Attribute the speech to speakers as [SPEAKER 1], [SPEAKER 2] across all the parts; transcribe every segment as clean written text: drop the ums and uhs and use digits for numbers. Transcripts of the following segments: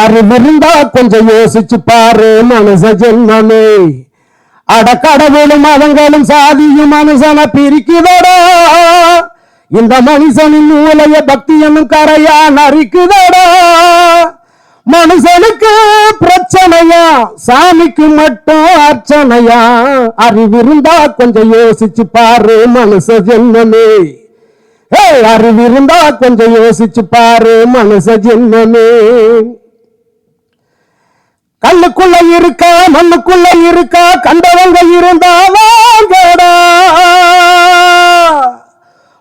[SPEAKER 1] அறிவிருந்தா கொஞ்சம் யோசிச்சு பாரு மனுஷ ஜென்மமே. அடக்கடவுளும் மதங்களும் சாதியும் மனுஷனை பிரிக்குதடா. இந்த மனுஷனின் மூலைய பக்தி என்னும் கரையா நரிக்குதடா. மனுஷனுக்கு பிரச்சனையா, சாமிக்கு மட்டும் அர்ச்சனையா? அறிவிருந்தா கொஞ்சம் யோசிச்சு பாரு மனுஷ ஜென்மமே. அறிவிருந்தா கொஞ்சம் யோசிச்சு பாரு மனுஷ ஜென்மமே. கல்லுக்குள்ள இருக்கா மண்ணுக்குள்ள இருக்கா கண்டவங்க இருந்தா வாங்கடா.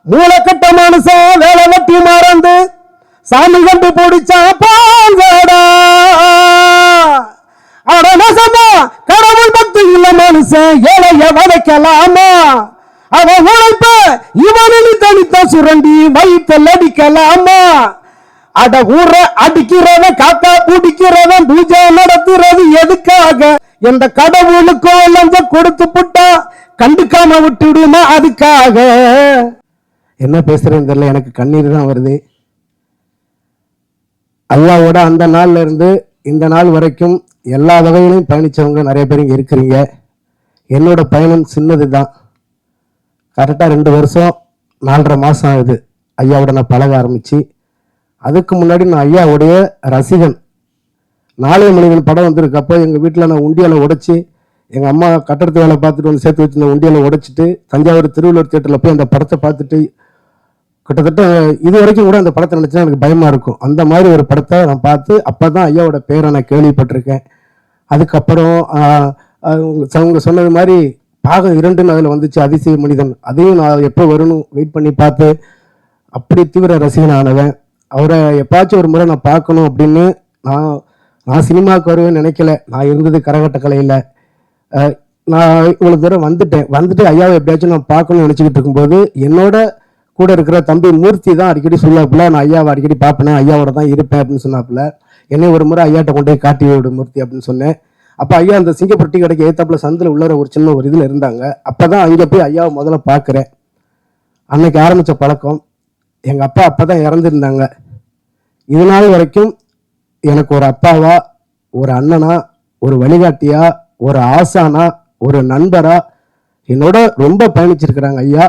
[SPEAKER 1] மூளைக்கட்ட மனுஷன் வேலை வெட்டி மறந்து சாமி கண்டு பிடிச்சா பாங்கடா. அடனசமா கடவுள் பக்தி இல்ல மனுஷன் ஏழைய வதைக்கலாமா? அவன் உழைப்ப இவனில் தனித்த சுரண்டி வயிற்றல் அடிக்கலாமா? அட ஊற அடிக்கிறவன் காக்கா குடிக்கிறவன் பூஜை நடத்துறது எதுக்காக? எந்த கடவுளுக்கோ லஞ்சம் கொடுத்து புட்டா கண்டுக்காம விட்டுடுமா அதுக்காக? என்ன பேசுறேன்னு தெரியல, எனக்கு கண்ணீர் தான் வருது. அல்லாவோட அந்த நாள்ல இருந்து இந்த நாள் வரைக்கும் எல்லா வகையிலையும் பயணிச்சவங்க நிறைய பேர் இங்க இருக்கிறீங்க. என்னோட பயணம் சின்னது தான். கரெக்டாக 2 வருஷம் 4.5 மாதம் ஆகுது ஐயாவோட நான் பழக ஆரம்பிச்சு. அதுக்கு முன்னாடி நான் ஐயாவுடைய ரசிகன். 4 மனிதன் படம் வந்திருக்கப்போ எங்கள் வீட்டில் நான் உண்டியலை உடைச்சி, எங்கள் அம்மா கட்டடத்து வேலை பார்த்துட்டு வந்து சேர்த்து வச்சுருந்த உண்டியலை உடைச்சிட்டு தஞ்சாவூர் திருவள்ளுவர் தியேட்டரில் போய் அந்த படத்தை பார்த்துட்டு கிட்டத்தட்ட இது வரைக்கும் கூட அந்த படத்தை நினச்சா எனக்கு பயமாக இருக்கும். அந்த மாதிரி ஒரு படத்தை நான் பார்த்து அப்போ தான் ஐயாவோட பேரை நான் கேள்விப்பட்டிருக்கேன். அதுக்கப்புறம் அவங்க சொன்னது மாதிரி பாகம் 2 அதில் வந்துச்சு, அதிசய மனிதன். அதையும் நான் எப்போ வரணும் வெயிட் பண்ணி பார்த்து அப்படி தீவிர ரசிகனானவன். அவரை எப்பாச்சும் ஒரு முறை நான் பார்க்கணும் அப்படின்னு நான் சினிமாவுக்கு வருவேன்னு நினைக்கல. நான் இருந்தது கரகாட்ட கலையில். நான் இவ்வளோ தூரம் வந்துட்டு ஐயாவை எப்படியாச்சும் நான் பார்க்கணும்னு நினச்சிக்கிட்டு இருக்கும்போது என்னோட கூட இருக்கிற தம்பி மூர்த்தி தான் அடிக்கடி சொல்லாப்புல நான் ஐயாவை அடிக்கடி பார்ப்பேன், ஐயாவோட தான் இருப்பேன் அப்படின்னு சொன்னாப்புல. என்னை ஒரு முறை ஐயாட்ட கொண்டு போய் காட்டி விடு மூர்த்தி அப்படின்னு சொன்னேன். அப்போ ஐயா அந்த சிங்கப்பட்டி கடைக்கு ஏத்தாப்புல சந்தில் உள்ளற ஒரு சின்ன ஒரு இதில் இருந்தாங்க. அப்போ தான் அங்கே போய் ஐயாவை முதல்ல பார்க்குறேன். அன்னைக்கு ஆரம்பித்த பழக்கம். எங்கள் அப்பா அப்போ தான் இறந்துருந்தாங்க. இது நாள் வரைக்கும் எனக்கு ஒரு அப்பாவா, ஒரு அண்ணனா, ஒரு வழிகாட்டியா, ஒரு ஆசானா, ஒரு நண்பரா என்னோட ரொம்ப பயணிச்சிருக்கிறாங்க ஐயா.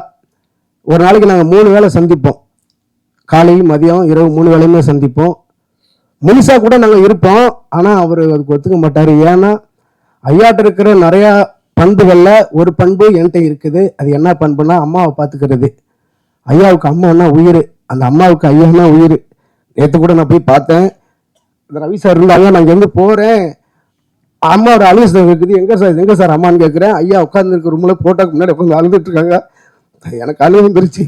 [SPEAKER 1] ஒரு நாளைக்கு நாங்கள் 3 வேளை சந்திப்போம். காலை மதியம் இரவு 3 வேளையுமே சந்திப்போம். முழுசா கூட நாங்கள் இருப்போம். ஆனால் அவர் அதுக்கு ஒத்துக்க மாட்டார். ஏன்னா ஐயாட்ட இருக்கிற நிறையா பண்புகளில் ஒரு பண்பு என்கிட்ட இருக்குது. அது என்ன பண்புனா அம்மாவை பார்த்துக்கிறது. ஐயாவுக்கு அம்மானா உயிர், அந்த அம்மாவுக்கு ஐயானா உயிர். நேற்று கூட நான் போய் பார்த்தேன். இந்த ரவி சார் இருந்தாங்க. நான் இங்கேருந்து போகிறேன், அம்மாவோட அலுவலகம் இருக்குது. எங்கே சார் அம்மான்னு கேட்குறேன். ஐயா உட்காந்துருக்க ரூமில் போட்டோக்கு முன்னாடி உட்காந்து அழுதுட்டு இருக்காங்க. எனக்கு அழுது வந்துருச்சு.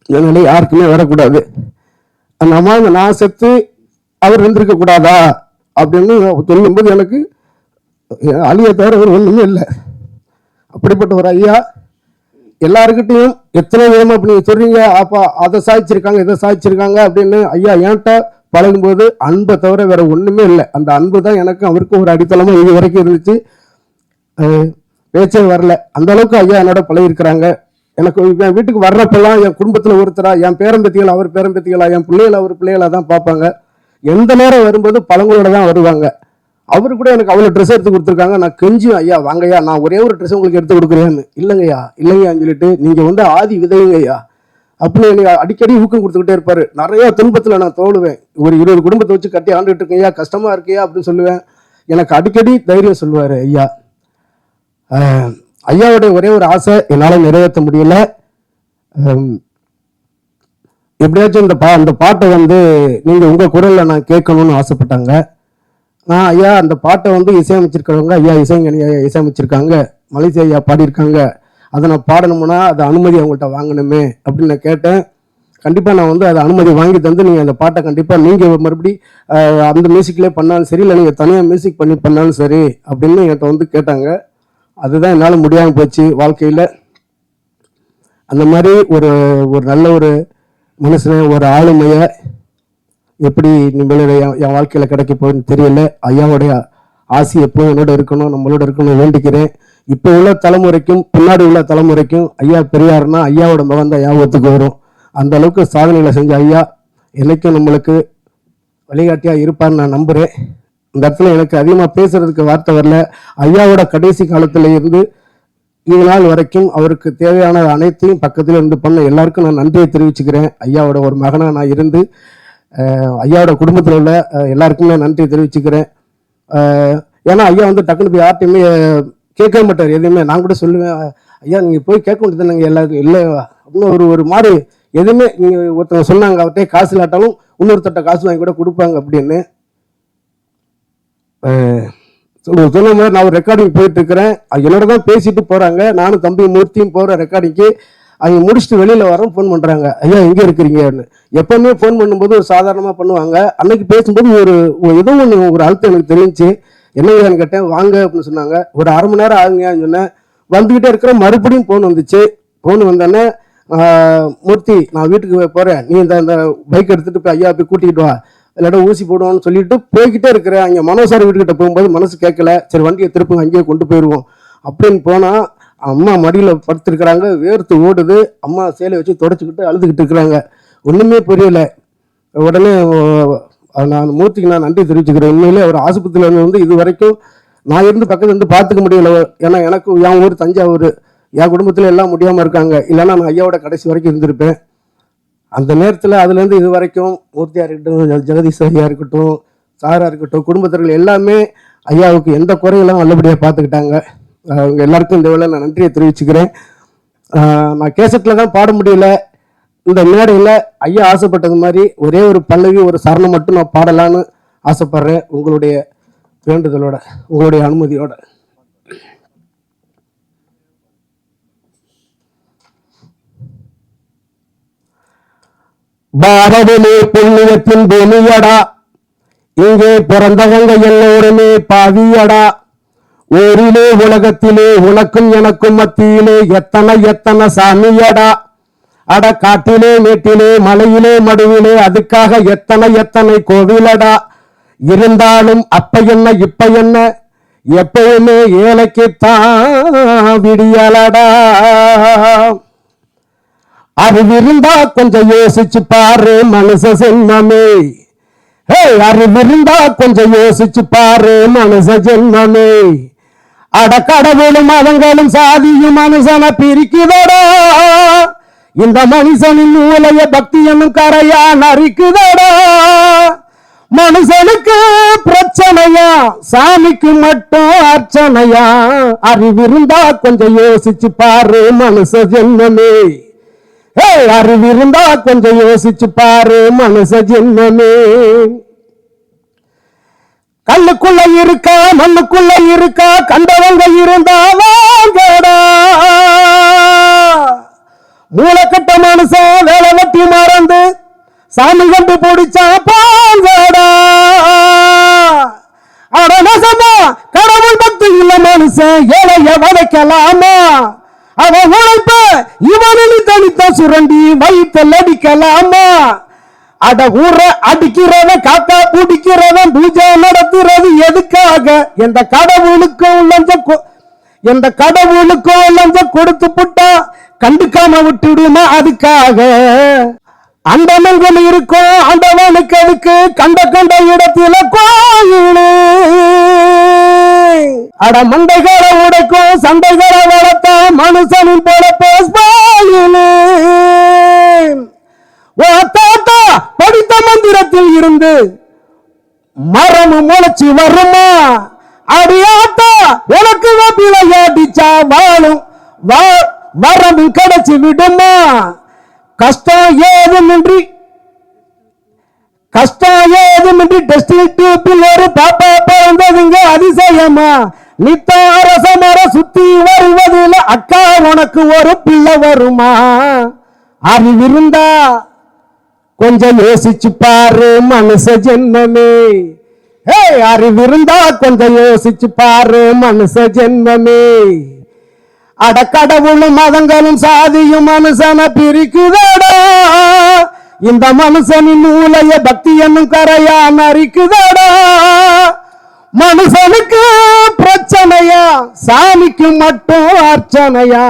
[SPEAKER 1] இதனால யாருக்குமே வரக்கூடாது. அந்த அம்மா நான் செத்து அவர் இருந்திருக்க கூடாதா அப்படின்னு சொல்லும்போது எனக்கு அழிய தவிர அவர் ஒன்றுமே இல்லை. அப்படிப்பட்ட ஒரு ஐயா எல்லாருக்கிட்டையும் எத்தனை விதமாக அப்படி சொல்றீங்க, அப்பா அதை சாதிச்சிருக்காங்க இதை சாதிச்சிருக்காங்க அப்படின்னு ஐயா என்கிட்ட பழகும்போது அன்பை தவிர வேற ஒன்றுமே இல்லை. அந்த அன்பு தான் எனக்கும் அவருக்கும் ஒரு அடித்தளமாக இது வரைக்கும் இருந்துச்சு. பேச்சே வரல, அந்த அளவுக்கு ஐயா என்னோட பழகிருக்கிறாங்க. எனக்கு என் வீட்டுக்கு வர்றப்பெல்லாம் என் குடும்பத்தில் ஒருத்தரா, என் பேரம்பத்திகள் அவர் பேரம்பத்திகளா, என் பிள்ளைகள் அவர் பிள்ளைகளா தான் பார்ப்பாங்க. எந்த நேரம் வரும்போது பழங்களோட தான் வருவாங்க. அவரு கூட எனக்கு அவ்வளோ ட்ரெஸ் எடுத்து கொடுத்துருக்காங்க. நான் கெஞ்சியும் ஐயா வாங்கய்யா, நான் ஒரே ஒரு ட்ரெஸ் உங்களுக்கு எடுத்து கொடுக்குறேன்னு. இல்லைங்கய்யான்னு சொல்லிட்டு நீங்கள் ஆதி விதைங்கய்யா அப்படின்னு எனக்கு அடிக்கடி ஊக்கம் கொடுத்துக்கிட்டே இருப்பாரு. நிறைய துன்பத்தில் நான் தோழுவேன். ஒரு 20 குடும்பத்தை வச்சு கட்டி ஆண்டுகிட்டு இருக்கேயா, கஷ்டமா இருக்கையா அப்படின்னு சொல்லுவேன். எனக்கு அடிக்கடி தைரியம் சொல்லுவார் ஐயா. ஐயாவுடைய ஒரே ஒரு ஆசை என்னால் நிறைவேற்ற முடியல. எப்படியாச்சும் அந்த பாட்டை நீங்கள் உங்கள் குரலில் நான் கேட்கணும்னு ஆசைப்பட்டாங்க. நான் ஐயா அந்த பாட்டை இசையமைச்சிருக்கிறவங்க ஐயா இசைஞானி ஐயா இசையமைச்சிருக்காங்க, மலேசியா ஐயா பாடியிருக்காங்க. அதை நான் பாடணும்னா அது அனுமதி அவங்கள்ட்ட வாங்கணுமே அப்படின்னு நான் கேட்டேன். கண்டிப்பாக நான் அதை அனுமதி வாங்கி தந்து நீங்கள் அந்த பாட்டை கண்டிப்பாக நீங்கள் மறுபடி அந்த மியூசிக்லேயே பண்ணாலும் சரி, இல்லை நீங்கள் தனியாக மியூசிக் பண்ணாலும் சரி அப்படின்னு என்கிட்ட கேட்டாங்க. அதுதான் என்னால் முடியாமல் போச்சு வாழ்க்கையில். அந்த மாதிரி ஒரு நல்ல ஒரு மனுஷனை, ஒரு ஆளுமையை எப்படி நம்மளுடைய என் வாழ்க்கையில் கிடைக்க போகுதுன்னு தெரியல. ஐயாவுடைய ஆசி எப்போ என்னோட இருக்கணும், நம்மளோட இருக்கணும் வேண்டிக்கிறேன். இப்போ உள்ள தலைமுறைக்கும் பின்னாடி உள்ள தலைமுறைக்கும் ஐயா பெரியாருன்னா ஐயாவோட மகன் தான் ஞாபகத்துக்கு வரும். அந்த அளவுக்கு சாதனைகளை செஞ்ச ஐயா என்னைக்கும் நம்மளுக்கு வழிகாட்டியாக இருப்பான்னு நான் நம்புகிறேன். இந்த இடத்துல எனக்கு அதிகமாக பேசுறதுக்கு வார்த்தை வரல. ஐயாவோட கடைசி காலத்தில் இருந்து இது நாள் வரைக்கும் அவருக்கு தேவையான அனைத்தையும் பக்கத்தில் இருந்து பண்ண எல்லாருக்கும் நான் நன்றியை தெரிவிச்சுக்கிறேன். ஐயாவோட ஒரு மகனாக நான் இருந்து ஐயாவோட குடும்பத்தில் உள்ள எல்லாருக்குமே நன்றி தெரிவிச்சுக்கிறேன். ஏன்னா ஐயா வந்து டக்குனு போய் யார்ட்டையுமே கேட்க மாட்டார் எதுவுமே. நான் கூட சொல்லுவேன், ஐயா நீங்கள் போய் கேட்க முடியாது, நாங்கள் எல்லாருக்கும் இல்லை அப்படின்னு ஒரு மாதிரி எதுவுமே. நீங்கள் ஒருத்தவங்க சொன்னாங்க அவர்கிட்ட காசு இல்லாட்டாலும் இன்னொருத்தட்ட காசு வாங்கி கூட கொடுப்பாங்க அப்படின்னு சொன்ன மாதிரி. நான் ஒரு ரெக்கார்டிங் போயிட்டு இருக்கிறேன், என்னோட தான் பேசிட்டு போகிறாங்க. நானும் தம்பி மூர்த்தியும் போகிற ரெக்கார்டிங்க்கு அவங்க முடிச்சுட்டு வெளியில் வரோம். ஃபோன் பண்ணுறாங்க, ஐயா எங்கே இருக்கிறீங்கன்னு. எப்பவுமே ஃபோன் பண்ணும்போது ஒரு சாதாரணமாக பண்ணுவாங்க. அன்னைக்கு பேசும்போது ஏதோ ஒன்று ஒரு அழுத்தம் எனக்கு தெரிஞ்சு. என்னங்கன்னு கேட்டேன், வாங்க அப்படின்னு சொன்னாங்க. ஒரு அரை மணி நேரம் ஆகுங்கன்னு சொன்னேன். வந்துக்கிட்டே இருக்கிற மறுபடியும் ஃபோன் வந்துச்சு. ஃபோன் வந்தோடனே, மூர்த்தி நான் வீட்டுக்கு போகிறேன், நீ இந்த பைக் எடுத்துகிட்டு போய் ஐயா போய் கூட்டிகிட்டு வா, இல்லாட்ட ஊசி போடுவோம்னு சொல்லிட்டு போய்கிட்டே இருக்கிறேன். அங்கே மனோசார் வீட்டுக்கிட்ட போகும்போது மனசு கேட்கல, சரி வண்டியை திருப்புங்க அங்கேயே கொண்டு போயிடுவோம் அப்படின்னு போனால் அம்மா மடியில் படுத்துருக்குறாங்க, வேர்த்து ஓடுது. அம்மா சேலை வச்சு தொடச்சிக்கிட்டு அழுதுகிட்டு இருக்கிறாங்க. ஒன்றுமே புரியல. உடனே நான் மூர்த்திக்கு நான் நன்றி தெரிவிச்சுக்கிறேன். உண்மையிலே அவர் ஆஸ்பத்திரியில் வந்து இது வரைக்கும் நான் இருந்து பக்கத்தில் இருந்து பார்த்துக்க முடியல. ஏன்னா எனக்கு என் ஊர் தஞ்சாவூர், என் குடும்பத்தில் எல்லாம் முடியாமல் இருக்காங்க. இல்லைன்னா நான் ஐயாவோட கடைசி வரைக்கும் இருந்திருப்பேன். அந்த நேரத்தில் அதுலேருந்து இது வரைக்கும் மூர்த்தியாக இருக்கட்டும், ஜெகதீஷ் ஐயா இருக்கட்டும், சாராக இருக்கட்டும், குடும்பத்தினர்கள் எல்லாமே ஐயாவுக்கு எந்த குறையெல்லாம் நல்லபடியாக பார்த்துக்கிட்டாங்க. அவங்க எல்லாருக்கும் இந்த வேளை நான் நன்றியை தெரிவிச்சுக்கிறேன். நான் கேசட்டில் தான் பாட முடியல. இந்த மேடையில் ஐயா ஆசைப்பட்டது மாதிரி ஒரே ஒரு பல்லவி ஒரு சரணம் மட்டும் நான் பாடலான்னு ஆசைப்படுறேன். உங்களுடைய வேண்டுதலோட, உங்களுடைய அனுமதியோட. பாரதிலே புண்ணியத்தின் பூமியடா, இங்கே பிறந்தவங்க எல்லோருமே பாவியடா. ஊரிலே உலகத்திலே உனக்கும் எனக்கும் மத்தியிலே எத்தனை எத்தனை சாமியடா. அட காட்டிலே மேட்டிலே மலையிலே மடுவிலே அதுக்காக எத்தனை எத்தனை கோவிலடா. இருந்தாலும் அப்ப என்ன இப்ப என்ன, எப்பவுமே ஏழைக்குத்தான் விடியலடா. அறிவிருந்தா கொஞ்சம் யோசிச்சு பாரு மனுஷ ஜென்மமே. அறிவிருந்தா கொஞ்சம் யோசிச்சு பாரு மனுஷ ஜென்மமே. அட கடவுளும் மதங்களும் சாதியும் மனுஷனை பிரிக்குதடா. இந்த மனுஷனின் மூலைய பக்தி என்னும் கரையா நரிக்குதடா. மனுஷனுக்கு பிரச்சனையா, சாமிக்கு மட்டும் அர்ச்சனையா. அறிவிருந்தா கொஞ்சம் யோசிச்சு பாரு மனுஷ ஜென்மமே. அறிவிருந்தா கொஞ்சம் யோசிச்சு பாரு மனுஷ ஜென்மமே. கல்லுக்குள்ள இருக்கா மண்ணுக்குள்ள இருக்கா, கண்டவங்க இருந்தா வாங்கடா. மூளைக்கட்ட மனுஷன் வேலை வெட்டி மறந்து சாமி கண்டு பிடிச்சா பாங்கடா. அடனசமா கடவுள் பக்தி இல்ல மனுஷன் ஏழைய வதைக்கலாமா. அவன் உழைப்ப இவனி தனித்த சுரண்டி வயிற்றில் அடிக்கலாமா. அட ஊர அடிக்கிறவன் காக்கா பிடிக்கிறவன் பூஜை நடத்துறது எதுக்காக. எந்த கடவுளுக்கும் லஞ்சம் கொடுத்து புட்டா கண்டுக்காம விட்டுடுமா அதுக்காக. அண்டமங்கள் இருக்கும் ஆண்டவனுக்கு அதுக்கு கண்ட இடத்துல கோயிலு. அட மண்டைகளை உடைக்கும் சண்டைகளை வளர்த்த மனுஷனின் போல பேசுவாயிலு. தாத்தா படித்த மந்திரத்தில் இருந்து மரமும் முளைச்சி வருமா. அடியாத்தா உனக்கு விளையாடிச்சா வாழும் வரமும் கிடைச்சி விடுமா. கஷ்டம் ஏதுமின்றி டெஸ்ட் டியூப்பில் ஒரு பாப்பா பிறந்ததுங்க அதிசயமா. நித்தாரசமர சுத்தி வருவதில் அக்கா உனக்கு ஒரு பிள்ளை வருமா. அறிவிருந்தா கொஞ்சம் யோசிச்சு பாரு மனுஷ ஜென்மமே. அறிவிருந்தா கொஞ்சம் யோசிச்சு பாரு மனுஷ ஜென்மமே. அட கடவுளும் மதங்களும் சாதியும் மனுஷனை பிரிக்குதடா. இந்த மனுஷனின் மூலைய பக்தி என்னும் கரையா நரிக்குதடா. மனுஷனுக்கு பிரச்சனையா, சாமிக்கு மட்டும் அர்ச்சனையா.